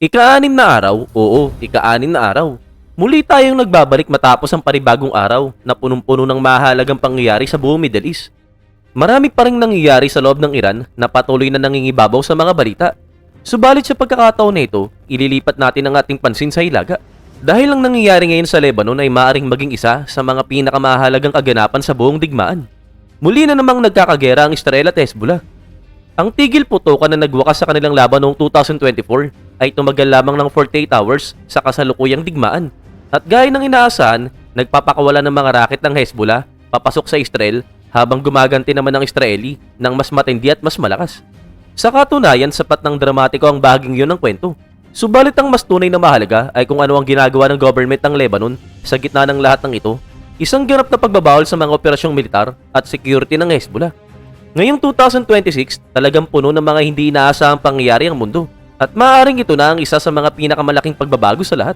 Ika-anim na araw, oo, ika-anim na araw. Muli tayong nagbabalik matapos ang panibagong araw na punong-puno ng mahalagang pangyayari sa buong Middle East. Marami pa ring nangyayari sa loob ng Iran na patuloy na nangingibabaw sa mga balita. Subalit sa pagkakataon na ito, ililipat natin ang ating pansin sa Hilaga. Dahil ang nangyayari ngayon sa Lebanon ay maaaring maging isa sa mga pinakamahalagang kaganapan sa buong digmaan. Muli na namang nagkakagera ang Israel at Hezbollah. Ang tigil putukan na nagwakas sa kanilang laban noong 2024 ay tumagal lamang ng 48 hours sa kasalukuyang digmaan. At gaya ng inaasahan, nagpapakawala ng mga raket ng Hezbollah papasok sa Israel habang gumaganti naman ng Israeli ng mas matindi at mas malakas. Sa katunayan, sapat ng dramatiko ang bahaging yun ng kwento. Subalit ang mas tunay na mahalaga ay kung ano ang ginagawa ng government ng Lebanon sa gitna ng lahat ng ito, isang ganap na pagbabawal sa mga operasyong militar at security ng Hezbollah. Ngayong 2026, talagang puno ng mga hindi inaasahang pangyayari ang mundo at maaaring ito na ang isa sa mga pinakamalaking pagbabago sa lahat.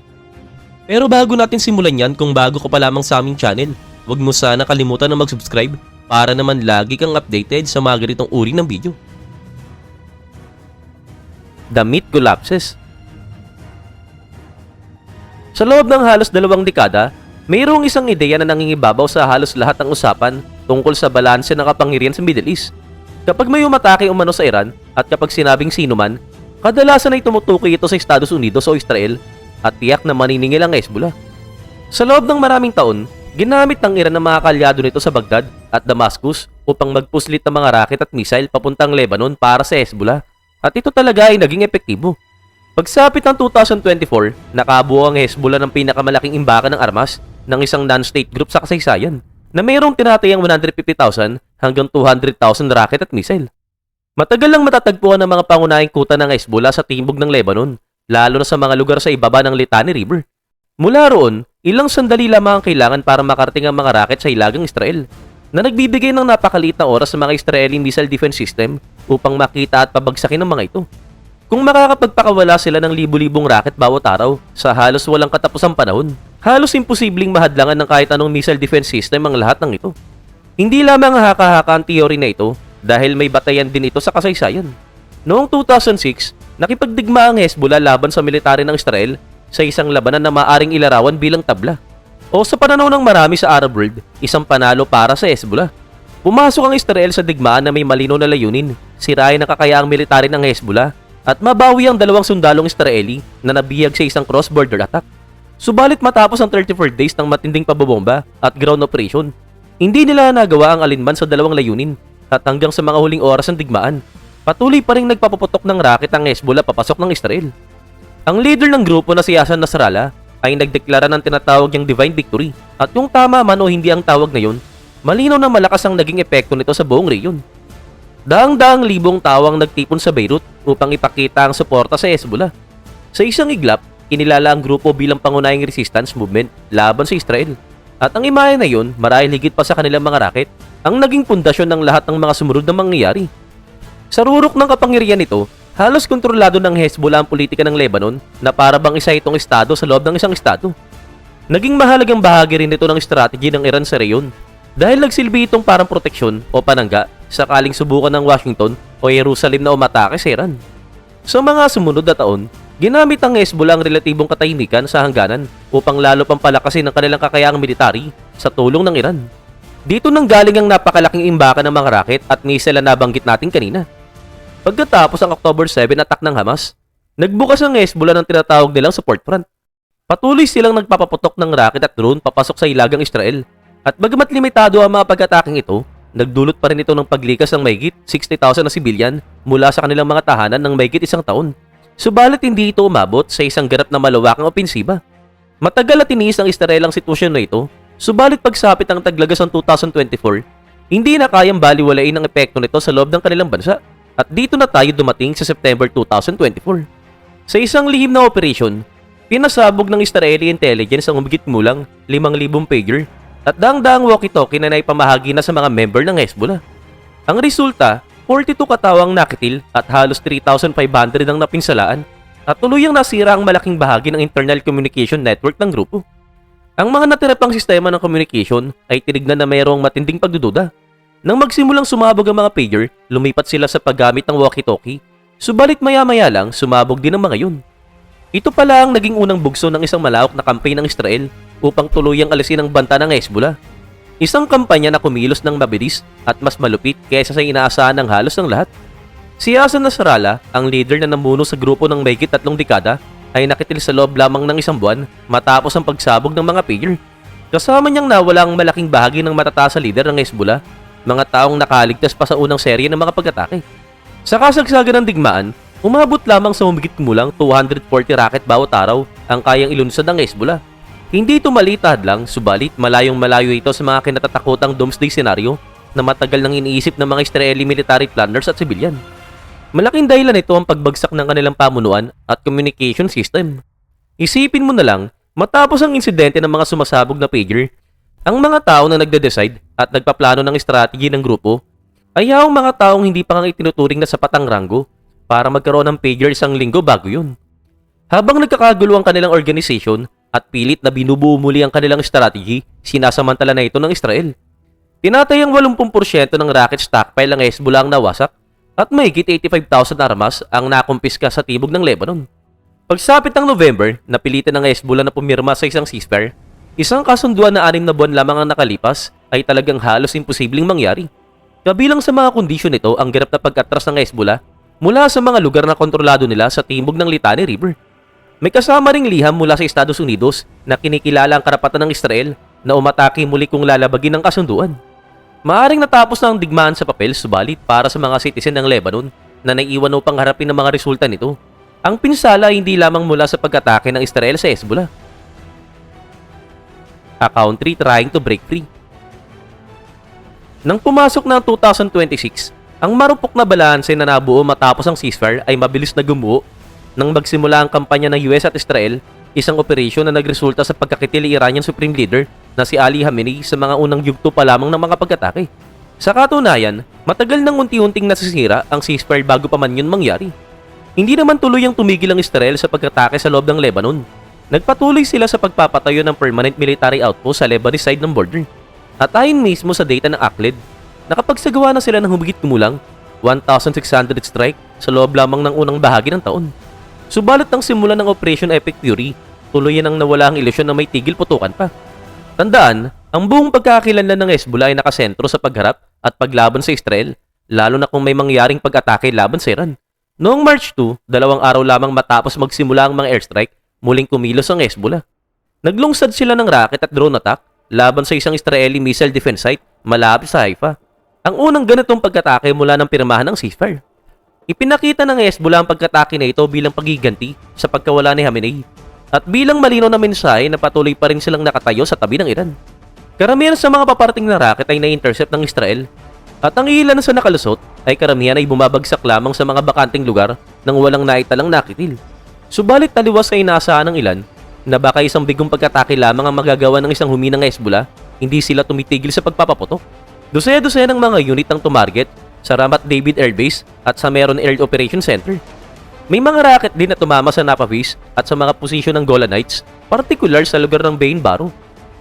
Pero bago natin simulan yan, kung bago ka pa lamang sa aming channel, huwag mo sana kalimutan na mag-subscribe para naman lagi kang updated sa mga ganitong uri ng video. The myth collapses. Sa loob ng halos 2 dekada, mayroong isang ideya na nangingibabaw sa halos lahat ng usapan tungkol sa balanse ng kapangyarihan sa Middle East. Kapag may umatake umano sa Iran at kapag sinabing sino man, kadalasan ay tumutukoy ito sa Estados Unidos o Israel at tiyak na maniningil ang Hezbollah. Sa loob ng maraming taon, ginamit ng Iran ang mga kalyado nito sa Baghdad at Damascus upang magpuslit ng mga raket at missile papuntang Lebanon para sa Hezbollah at ito talaga ay naging epektibo. Pagsapit ng 2024, nakabuo ang Hezbollah ng pinakamalaking imbakan ng armas ng isang non-state group sa kasaysayan na mayroong tinatayang 150,000 hanggang 200,000 raket at missile. Matagal lang matatagpuan ang mga pangunahing kuta ng Hezbollah sa timog ng Lebanon, lalo na sa mga lugar sa ibaba ng Litani River. Mula roon, ilang sandali lamang ang kailangan para makarating ang mga raket sa hilagang Israel, na nagbibigay ng napakaliit na oras sa mga Israeli missile defense system upang makita at pabagsakin ang mga ito. Kung makakapagpakawala sila ng libu-libong raket bawat araw sa halos walang katapusang panahon, halos imposibleng mahadlangan ng kahit anong missile defense system ang lahat ng ito. Hindi lamang haka-haka ang teorya na ito dahil may batayan din ito sa kasaysayan. Noong 2006, nakipagdigma ang Hezbollah laban sa military ng Israel sa isang labanan na maaring ilarawan bilang tabla. O sa pananaw ng marami sa Arab world, isang panalo para sa Hezbollah. Pumasok ang Israel sa digmaan na may malinaw na layunin, sirain ang kakayaang military ng Hezbollah at mabawi ang 2 sundalong Israeli na nabihag sa isang cross-border attack. Subalit matapos ang 34 days ng matinding pabobomba at ground operation, hindi nila nagawa ang alinman sa 2 layunin at hanggang sa mga huling oras ng digmaan, patuloy pa rin nagpapaputok ng raket ang Hezbollah papasok ng Israel. Ang leader ng grupo na si Hassan Nasrallah ay nagdeklara ng tinatawag niyang Divine Victory at kung tama man o hindi ang tawag na yun, malinaw na malakas ang naging epekto nito sa buong rehiyon. Daang-daang libong tao ang nagtipon sa Beirut upang ipakita ang suporta sa Hezbollah. Sa isang iglap, kinilala ang grupo bilang pangunahing resistance movement laban sa Israel. At ang imahe na yun, marahil higit pa sa kanilang mga raket, ang naging pundasyon ng lahat ng mga sumunod na mangyayari. Sa rurok ng kapangyarihan nito, halos kontrolado ng Hezbollah ang politika ng Lebanon na para bang isa itong estado sa loob ng isang estado. Naging mahalagang bahagi rin ito ng strategy ng Iran sa reyon dahil nagsilbi itong parang proteksyon o panangga sakaling subukan ng Washington o Jerusalem na umatake sa Iran. Sa mga sumunod na taon, ginamit ang Hezbollah ang relatibong katahimikan sa hangganan upang lalo pang palakasin ang kanilang kakayaang military sa tulong ng Iran. Dito nang galing ang napakalaking imbakan ng mga raket at missile na nabanggit natin kanina. Pagkatapos ang October 7 attack ng Hamas, nagbukas ang Hezbollah ng tinatawag nilang support front. Patuloy silang nagpapaputok ng raket at drone papasok sa hilagang Israel. At bagamat limitado ang mga pag-ataking ito, nagdulot pa rin ito ng paglikas ng mahigit 60,000 na sibilyan mula sa kanilang mga tahanan ng mahigit 1 taon. Subalit hindi ito umabot sa isang ganap na malawakang opensiba. Matagal at tiniis ng Israel ang sitwasyon na ito, subalit pagsapit ng taglagas ng 2024, hindi na kayang baliwalain ang epekto nito sa loob ng kanilang bansa. At dito na tayo dumating sa September 2024. Sa isang lihim na operasyon, pinasabog ng Israeli intelligence ang humigit kumulang 5,000 pager at daang-daang walkie-talkie na naipamahagi na sa mga member ng Hezbollah. Ang resulta, 42 katawang nakitil at halos 3,500 ang napinsalaan at tuluyang nasira ang malaking bahagi ng internal communication network ng grupo. Ang mga natira pang sistema ng communication ay tinignan na mayroong matinding pagdududa. Nang magsimulang sumabog ang mga pager, lumipat sila sa paggamit ng walkie-talkie. Subalit maya-maya lang, sumabog din ang mga yun. Ito pala ang naging unang bugso ng isang malawak na campaign ng Israel upang tuluyang alisin ang banta ng Hezbollah. Isang kampanya na kumilos ng mabilis at mas malupit kaysa sa inaasahan ng halos ng lahat. Si Hassan Nasrallah, ang leader na namuno sa grupo ng mahigit 3 dekada, ay nakitil sa loob lamang ng 1 buwan matapos ang pagsabog ng mga pager. Kasama niyang nawala ang malaking bahagi ng matataas sa leader ng Hezbollah, mga taong nakaligtas pa sa unang serye ng mga pag-atake. Sa kasagsagan ng digmaan, umabot lamang sa humigit kumulang 240 rocket bawat araw ang kayang ilunsad ng Hezbollah. Hindi ito malitad lang, subalit malayong-malayo ito sa mga kinatatakutang doomsday scenario na matagal nang iniisip ng mga Israeli military planners at sibilyan. Malaking dahilan ito ang pagbagsak ng kanilang pamunuan at communication system. Isipin mo na lang, matapos ang insidente ng mga sumasabog na pager, ang mga tao na nagde-decide at nagpaplano ng strategy ng grupo ay ang mga taong hindi pa nga itinuturing na sapat ang ranggo para magkaroon ng pager 1 linggo bago yun. Habang nagkakagulo ang kanilang organization at pilit na binubuo muli ang kanilang strategy, sinasamantala na ito ng Israel. Tinatayang 80% ng rocket stockpile ng Hezbollah ang nawasak at mahigit 85,000 armas ang nakumpiska sa tibok ng Lebanon. Pagsapit ng November, napilitan ng Hezbollah na pumirma sa isang ceasefire. Isang kasunduan na 6 na buwan lamang ang nakalipas ay talagang halos imposibleng mangyari. Kabilang sa mga kondisyon nito ang ganap na pag-atras ng Hezbollah mula sa mga lugar na kontrolado nila sa timog ng Litani River. May kasama ring liham mula sa Estados Unidos na kinikilala ang karapatan ng Israel na umatake muli kung lalabagin ang kasunduan. Maaring natapos na ang digmaan sa papel, subalit para sa mga citizen ng Lebanon na naiiwan upang harapin ang mga resulta nito, ang pinsala ay hindi lamang mula sa pag-atake ng Israel sa Hezbollah. A country trying to break free. Nang pumasok na ang 2026, ang marupok na balanse na nabuo matapos ang ceasefire ay mabilis na gumuo nang magsimula ang kampanya ng US at Israel, isang operasyon na nagresulta sa pagkakitil ni Iranian Supreme Leader na si Ali Khamenei sa mga unang yugto pa lamang ng mga pag-atake. Sa katunayan, matagal nang unti-unting nasisira ang ceasefire bago pa man yun mangyari. Hindi naman tuluyang tumigil ang Israel sa pag-atake sa loob ng Lebanon. Nagpatuloy sila sa pagpapatayo ng permanent military outpost sa Lebanese side ng border. At ayon mismo sa data ng ACLED, nakapagsagawa na sila ng humigit kumulang 1,600 strike sa loob lamang ng unang bahagi ng taon. Subalit ang simula ng Operation Epic Fury, tuluyan ang nawala ang ilusyon na may tigil putukan pa. Tandaan, ang buong pagkakakilanlan ng Hezbollah ay nakasentro sa pagharap at paglaban sa Israel, lalo na kung may mangyaring pag-atake laban sa Iran. Noong March 2, 2 araw lamang matapos magsimula ang mga airstrike, muling kumilos ang Hezbollah. Naglungsad sila ng rocket at drone attack laban sa isang Israeli missile defense site malapit sa Haifa. Ang unang ganitong pag-atake mula ng pirmahan ng ceasefire. Ipinakita ng Hezbollah ang pagkatake na ito bilang pagiganti sa pagkawala ni Khamenei at bilang malinaw na mensahe na patuloy pa rin silang nakatayo sa tabi ng Iran. Karamihan sa mga paparating na rocket ay na-intercept ng Israel at ang ilan sa nakalusot ay karamihan ay bumabagsak lamang sa mga bakanting lugar nang walang naitalang nakitil. Subalit taliwas ay inaasahan ng ilan na baka isang bigong pagkatake lamang ang magagawa ng isang huminang Hezbollah, hindi sila tumitigil sa pagpapaputok. Dosaya-dosaya ng mga unit ang tumarget sa Ramat David Air Base at sa Meron Air Operation Center. May mga rocket din na tumama sa Napavis at sa mga posisyon ng Golanites, partikular sa lugar ng Bain Baro.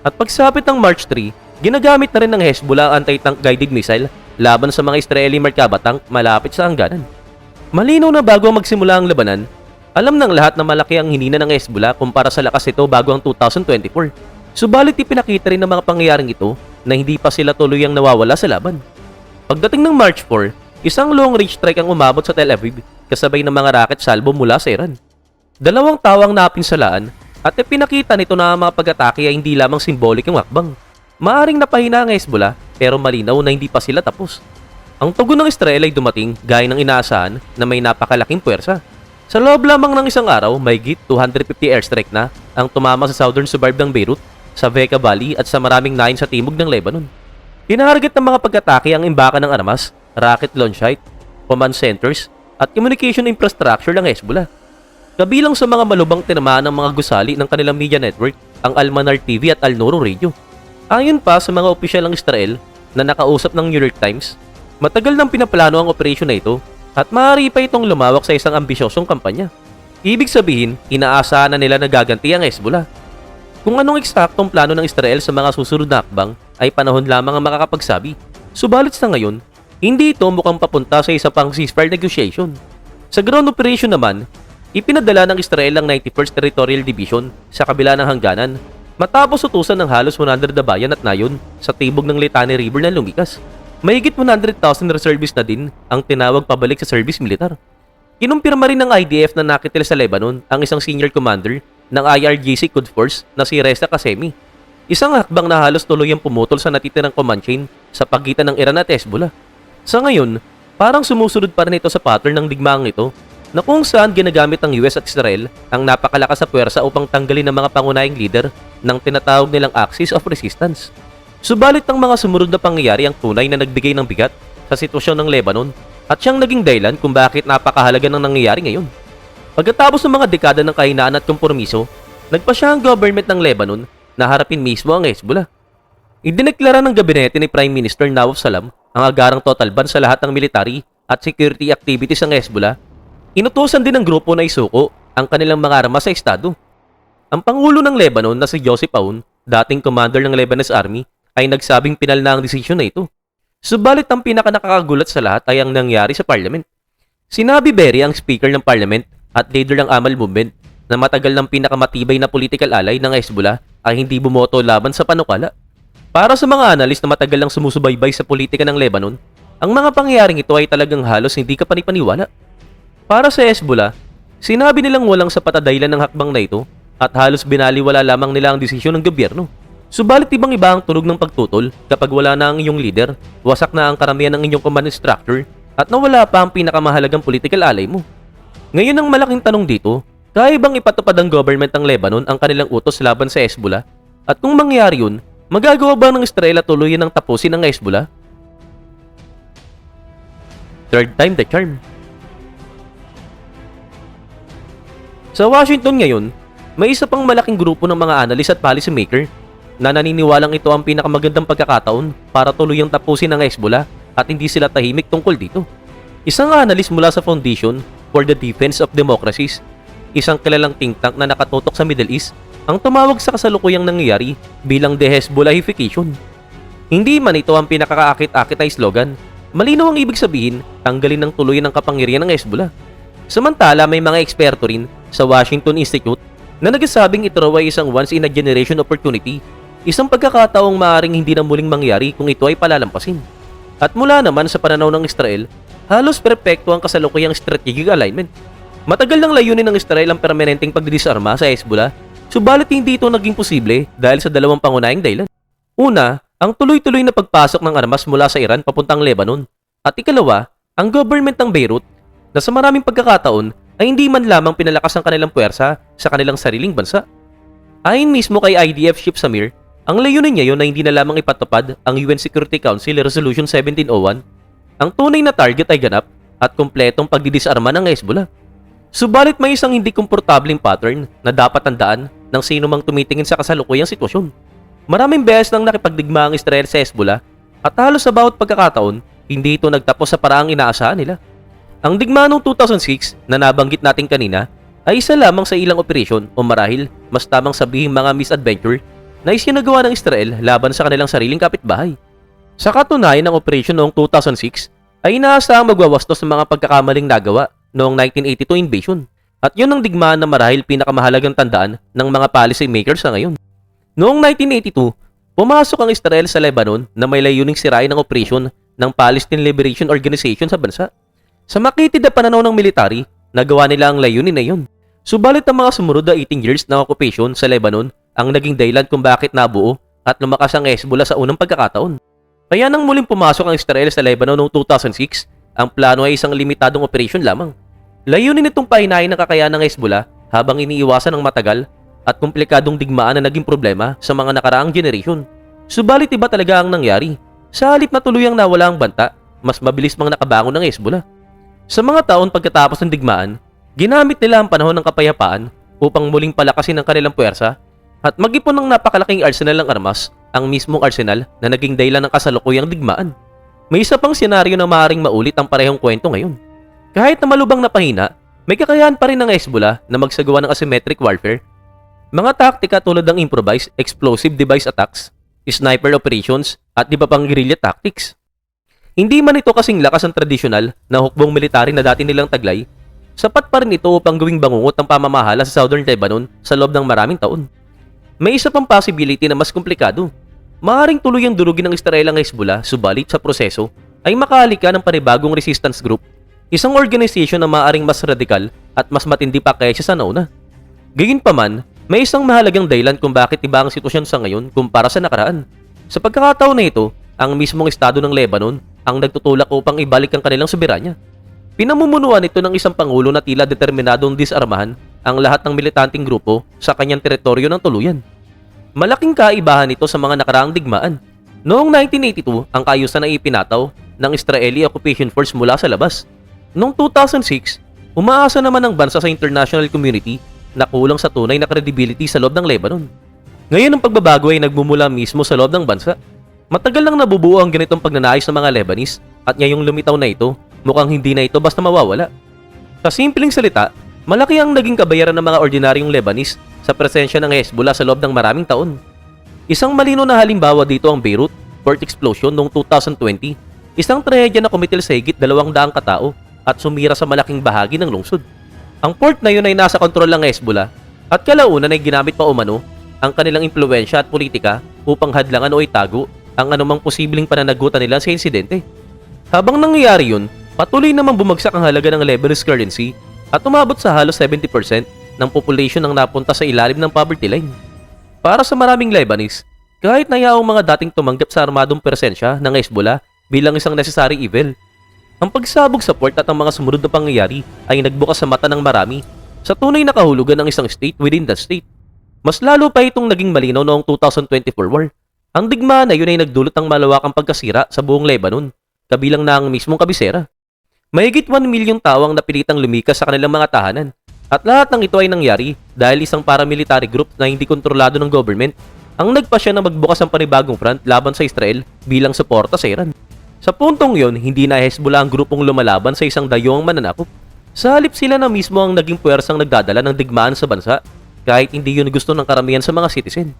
At pagsapit ng March 3, ginagamit na rin ng Hezbollah ang anti-tank guided missile laban sa mga Israeli Merkava tank malapit sa hangganan. Malinaw na bago magsimula ang labanan, alam ng lahat na malaki ang hinina ng Hezbollah kumpara sa lakas ito bago ang 2024. Subalit ipinakita rin ng mga pangyayaring ito na hindi pa sila tuluyang nawawala sa laban. Pagdating ng March 4, isang long-range strike ang umabot sa Tel Aviv kasabay ng mga rocket salvo mula sa Iran. 2 tao ang napinsalaan at ipinakita nito na ang mga pag-atake ay hindi lamang simbolik ang hakbang. Maaring napahina ang Hezbollah pero malinaw na hindi pa sila tapos. Ang tugon ng Israel ay dumating gaya ng inaasahan na may napakalaking puwersa. Sa loob lamang ng isang araw, mahigit 250 airstrike na ang tumama sa southern suburb ng Beirut, sa Bekaa Valley at sa maraming nain sa timog ng Lebanon. Tinarget ng mga pag-atake ang imbakan ng armas, rocket launch site, command centers, at communication infrastructure ng Hezbollah. Kabilang sa mga malubang tinamaan ng mga gusali ng kanilang media network, ang Al-Manar TV at Al-Nuru Radio. Ayon pa sa mga opisyal ng Israel na nakausap ng New York Times, matagal nang pinaplano ang operasyon na ito at maaari pa itong lumawak sa isang ambisyosong kampanya. Ibig sabihin, inaasahan na nila na gaganti ang Hezbollah. Kung anong eksaktong plano ng Israel sa mga susunod na hakbang ay panahon lamang ang makakapagsabi. Subalit sa ngayon, hindi ito mukhang papunta sa isa pang ceasefire negotiation. Sa ground operation naman, Ipinadala ng Israel ang 91st Territorial Division sa kabila ng hangganan matapos utusan ng halos 100 na bayan at nayon sa tibok ng Litani River na lumikas. Mahigit 100,000 reservists na din ang tinawag pabalik sa service militar. Kinumpirma rin ng IDF na nakitil sa Lebanon ang isang senior commander ng IRGC Quds Force na si Reza Qasemi. Isang hakbang na halos tuluyang pumutol sa natitirang command chain sa pagitan ng Iran at Hezbollah. Sa ngayon, parang sumusunod pa rin ito sa pattern ng digmaang ito na kung saan ginagamit ng US at Israel ang napakalakas na puwersa upang tanggalin ang mga pangunahing leader ng tinatawag nilang Axis of Resistance. Subalit ang mga sumunod na pangyayari ang tunay na nagbigay ng bigat sa sitwasyon ng Lebanon at siyang naging dahilan kung bakit napakahalaga ng nangyayari ngayon. Pagkatapos ng mga dekada ng kahinaan at kompromiso, nagpa siya ang government ng Lebanon na harapin mismo ang Hezbollah. Idineklara ng gabinete ni Prime Minister Nawaf Salam ang agarang total ban sa lahat ng military at security activities ng Hezbollah. Inutusan din ng grupo na isuko ang kanilang mga armas sa estado. Ang Pangulo ng Lebanon na si Joseph Aoun, dating commander ng Lebanese Army, ay nagsabing pinal na ang desisyon na ito. Subalit ang pinakanakakagulat sa lahat ay ang nangyari sa Parliament. Sinabi Berry, ang Speaker ng Parliament at leader ng Amal Movement, na matagal ng pinakamatibay na political ally ng Hezbollah ay hindi bumoto laban sa panukala. Para sa mga analis na matagal lang sumusubaybay sa politika ng Lebanon, ang mga pangyayaring ito ay talagang halos hindi kapanipaniwala. Para sa Hezbollah, sinabi nilang walang sapat na dahilan ng hakbang na ito at halos binaliwala lamang nila ang desisyon ng gobyerno. Subalit ibang iba ang tunog ng pagtutol kapag wala na ang inyong leader, wasak na ang karamihan ng inyong command structure at nawala pa ang pinakamahalagang political ally mo. Ngayon ang malaking tanong dito, kaya bang ipatupad ng government ng Lebanon ang kanilang utos laban sa Hezbollah? At kung mangyari yun, magagawa ba ng Israel at tuluyan ng tapusin ng Hezbollah? Third time the charm. Sa Washington ngayon, may isa pang malaking grupo ng mga analyst at policymaker na naniniwalang ito ang pinakamagandang pagkakataon para tuluyang tapusin ng Hezbollah at hindi sila tahimik tungkol dito. Isang analyst mula sa Foundation for the Defense of Democracies, isang kilalang think tank na nakatutok sa Middle East, ang tumawag sa kasalukuyang nangyayari bilang de-Hezbollahification. Hindi man ito ang pinakakaakit-akit na slogan, malinaw ang ibig sabihin, tanggalin ng tuluyan ang kapangyarihan ng Hezbollah. Samantala, may mga eksperto rin sa Washington Institute na nagsasabing ito raw ay isang once-in-a-generation opportunity, isang pagkakataong maaaring hindi na muling mangyari kung ito ay palalampasin. At mula naman sa pananaw ng Israel, halos perpekto ang kasalukuyang strategic alignment. Matagal nang layunin ng Israel ang permanenteng pagdidisarma sa Hezbollah, subalit hindi ito naging posible dahil sa dalawang pangunahing dahilan. Una, ang tuloy-tuloy na pagpasok ng armas mula sa Iran papuntang Lebanon. At ikalawa, ang government ng Beirut na sa maraming pagkakataon ay hindi man lamang pinalakas ang kanilang puwersa sa kanilang sariling bansa. Ayon mismo kay IDF Chief Samir, ang layunin niya yon na hindi na lamang ipatupad ang UN Security Council Resolution 1701. Ang tunay na target ay ganap at kumpletong pagdidisarma ng Hezbollah. Subalit may isang hindi komportableng pattern na dapat tandaan ng sino mang tumitingin sa kasalukuyang sitwasyon. Maraming beses nang nakipagdigma ang Israel sa Hezbollah at halos sa bawat pagkakataon, hindi ito nagtapos sa paraang inaasahan nila. Ang digma noong 2006 na nabanggit natin kanina ay isa lamang sa ilang operasyon o marahil mas tamang sabihin mga misadventure na isinagawa ng Israel laban sa kanilang sariling kapitbahay. Sa katunayan ng operasyon noong 2006 ay inaasahang magwawastos ng mga pagkakamaling nagawa noong 1982 invasion. At yun ang digmaan na marahil pinakamahalagang tandaan ng mga policy makers sa ngayon. Noong 1982, pumasok ang Israel sa Lebanon na may layuning sirain ang operasyon ng Palestine Liberation Organization sa bansa. Sa makitid na pananaw ng military, nagawa nila ang layunin na yun. Subalit ang mga sumunod na 18 years ng occupation sa Lebanon ang naging dahilan kung bakit nabuo at lumakas ang Hezbollah sa unang pagkakataon. Kaya nang muling pumasok ang Israel sa Lebanon noong 2006, ang plano ay isang limitadong operasyon lamang. Layunin nitong pahinahin ng kakayahan ng Hezbollah habang iniiwasan ng matagal at komplikadong digmaan na naging problema sa mga nakaraang generasyon. Subalit iba talaga ang nangyari. Sa halip na tuluyang nawala ang banta, mas mabilis mang nakabangon ng Hezbollah. Sa mga taon pagkatapos ng digmaan, ginamit nila ang panahon ng kapayapaan upang muling palakasin ang kanilang puwersa at mag-ipon ng napakalaking arsenal ng armas, ang mismong arsenal na naging dahilan ng kasalukuyang digmaan. May isa pang senaryo na maaaring maulit ang parehong kwento ngayon. Kahit na malubang na pahina, may kakayahan pa rin ng Hezbollah na magsagawa ng asymmetric warfare. Mga taktika tulad ng improvised explosive device attacks, sniper operations at iba pang guerrilla tactics. Hindi man ito kasing lakas ang tradisyonal na hukbong military na dati nilang taglay, sapat pa rin ito upang gawing bangungot ng pamamahala sa Southern Lebanon sa loob ng maraming taon. May isa pang possibility na mas komplikado. Maaaring tuluyang durugin ng Israel ang Hezbollah, subalit sa proseso ay makaalika ng panibagong resistance group, isang organization na maaaring mas radikal at mas matindi pa kaysa sa nauna. Gayunpaman, may isang mahalagang dahilan kung bakit iba ang sitwasyon sa ngayon kumpara sa nakaraan. Sa pagkakataon na ito, ang mismong estado ng Lebanon ang nagtutulak upang ibalik ang kanilang soberanya. Pinamumunuan ito ng isang pangulo na tila determinadong disarmahan ang lahat ng militanteng grupo sa kanyang teritoryo ng tuluyan. Malaking kaibahan ito sa mga nakaraang digmaan. Noong 1982, ang kaayusan ay ipinataw ng Israeli Occupation Force mula sa labas. Noong 2006, umaasa naman ang bansa sa international community na kulang sa tunay na credibility sa loob ng Lebanon. Ngayon ang pagbabago ay nagmumula mismo sa loob ng bansa. Matagal lang nabubuo ang ganitong pagnanais ng mga Lebanese at ngayong lumitaw na ito, mukhang hindi na ito basta mawawala. Sa simpleng salita, malaki ang naging kabayaran ng mga ordinaryong Lebanese sa presensya ng Hezbollah sa loob ng maraming taon. Isang malino na halimbawa dito ang Beirut port explosion noong 2020, isang trahedya na kumitil sa higit 200 katao at sumira sa malaking bahagi ng lungsod. Ang port na yun ay nasa kontrol ng Hezbollah at kalaunan ay ginamit pa umano ang kanilang impluwensya at politika upang hadlangan o itago ang anumang posibleng pananagutan nila sa insidente. Habang nangyayari yun, patuloy namang bumagsak ang halaga ng Lebanese currency at umabot sa halos 70% ng population ang napunta sa ilalim ng poverty line. Para sa maraming Lebanese, kahit nayaong mga dating tumanggap sa armadong presensya ng Hezbollah bilang isang necessary evil, ang pagsabog sa port at ang mga sumunod na pangyayari ay nagbukas sa mata ng marami sa tunay na kahulugan ng isang state within the state. Mas lalo pa itong naging malinaw noong 2024 war. Ang digmaan na yun ay nagdulot ng malawakang pagkasira sa buong Lebanon, kabilang na ang mismong kabisera. Mahigit 1 milyong tao ang napilitang lumikas sa kanilang mga tahanan, at lahat ng ito ay nangyari dahil isang paramilitary group na hindi kontrolado ng government ang nagpasya na magbukas ng panibagong front laban sa Israel bilang suporta sa Iran. Sa puntong yon, hindi na Hezbollah ang grupong lumalaban sa isang dayuhang mananakop. Sa halip sila na mismo ang naging puwersang nagdadala ng digmaan sa bansa, kahit hindi yun gusto ng karamihan sa mga citizen.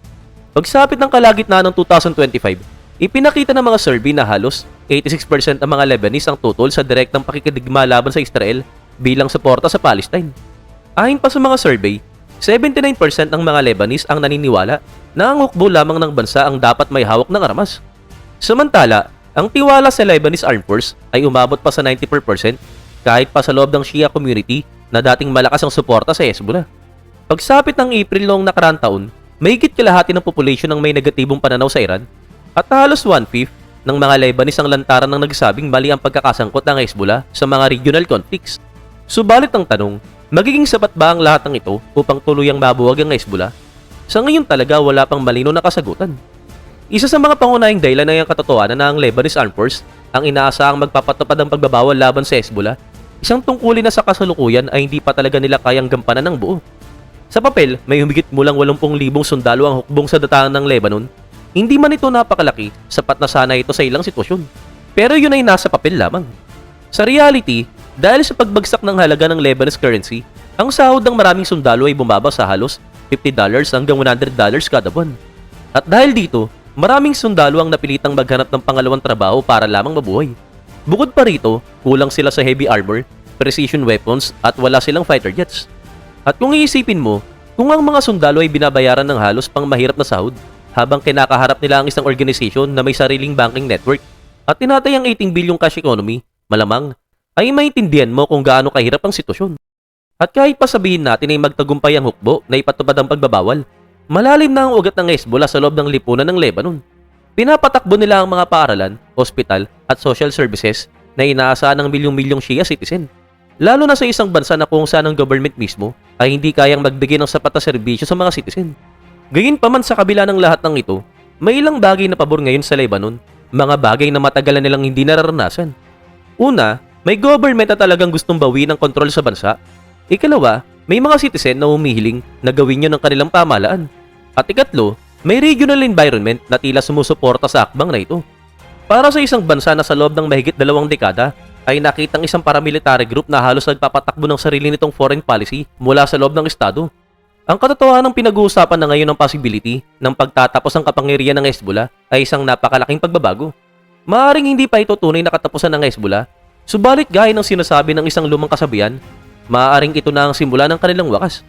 Pagsapit ng kalagitnaan ng 2025, ipinakita ng mga survey na halos 86% ng mga Lebanese ang tutol sa direktang pakikidigma laban sa Israel bilang suporta sa Palestine. Ayon pa sa mga survey, 79% ng mga Lebanese ang naniniwala na ang hukbo lamang ng bansa ang dapat may hawak ng armas. Samantala, ang tiwala sa Lebanese Armed Force ay umabot pa sa 94% kahit pa sa loob ng Shia community na dating malakas ang suporta sa Hezbollah. Pagsapit ng April noong nakaraang taon, mahigit kalahati ng population ang may negatibong pananaw sa Iran at halos 1/5 ng mga Lebanese ang lantaran ng nagsabing mali ang pagkakasangkot ng Hezbollah sa mga regional conflicts. Subalit ang tanong, magiging sapat ba ang lahat ng ito upang tuluyang mabuwag ang Hezbollah? Sa ngayon talaga wala pang malinaw na kasagutan. Isa sa mga pangunahing dahilan ay ang katotohanan na ang Lebanese Armed Force ang inaasahang magpapatupad ng pagbabawal laban sa Hezbollah, isang tungkulin na sa kasalukuyan ay hindi pa talaga nila kayang gampanan ng buo. Sa papel, may humigit mulang 80,000 sundalo ang hukbong sa datahan ng Lebanon. Hindi man ito napakalaki, sapat na sana ito sa ilang sitwasyon. Pero yun ay nasa papel lamang. Sa reality, dahil sa pagbagsak ng halaga ng Lebanese currency, ang sahod ng maraming sundalo ay bumaba sa halos $50 hanggang $100 kada buwan. At dahil dito, maraming sundalo ang napilitang maghanap ng pangalawang trabaho para lamang mabuhay. Bukod pa rito, kulang sila sa heavy armor, precision weapons at wala silang fighter jets. At kung iisipin mo, kung ang mga sundalo ay binabayaran ng halos pang mahirap na sahod, habang kinakaharap nila ang isang organisasyon na may sariling banking network at tinatayang 18 billion cash economy, malamang ay maintindihan mo kung gaano kahirap ang sitwasyon. At kahit pa sabihin natin ay magtagumpay ang hukbo na ipatupad ang pagbabawal, malalim na ang ugat ng Hezbollah sa loob ng lipunan ng Lebanon. Pinapatakbo nila ang mga paaralan, ospital at social services na inaasahan ng milyong-milyong Shia citizen. Lalo na sa isang bansa na kung saan ang government mismo ay hindi kayang magbigay ng sapat na serbisyo sa mga citizen. Gayunpaman sa kabila ng lahat ng ito, may ilang bagay na pabor ngayon sa Lebanon, mga bagay na matagal na nilang hindi nararanasan. Una, may government na talagang gustong bawiin ang kontrol sa bansa. Ikalawa, may mga citizen na humihiling na gawin yun ng kanilang pamahalaan. At ikatlo, may regional environment na tila sumusuporta sa akbang na ito. Para sa isang bansa na sa loob ng mahigit 2 dekada, ay nakitang isang paramilitary group na halos nagpapatakbo ng sarili nitong foreign policy mula sa loob ng estado. Ang katotohanan ng pinag-uusapan na ngayon ng possibility ng pagtatapos ng kapangyarihan ng Hezbollah ay isang napakalaking pagbabago. Maaring hindi pa ito tunay na katapusan ng Hezbollah, subalit gaya ng sinasabi ng isang lumang kasabihan, maaaring ito na ang simula ng kanilang wakas.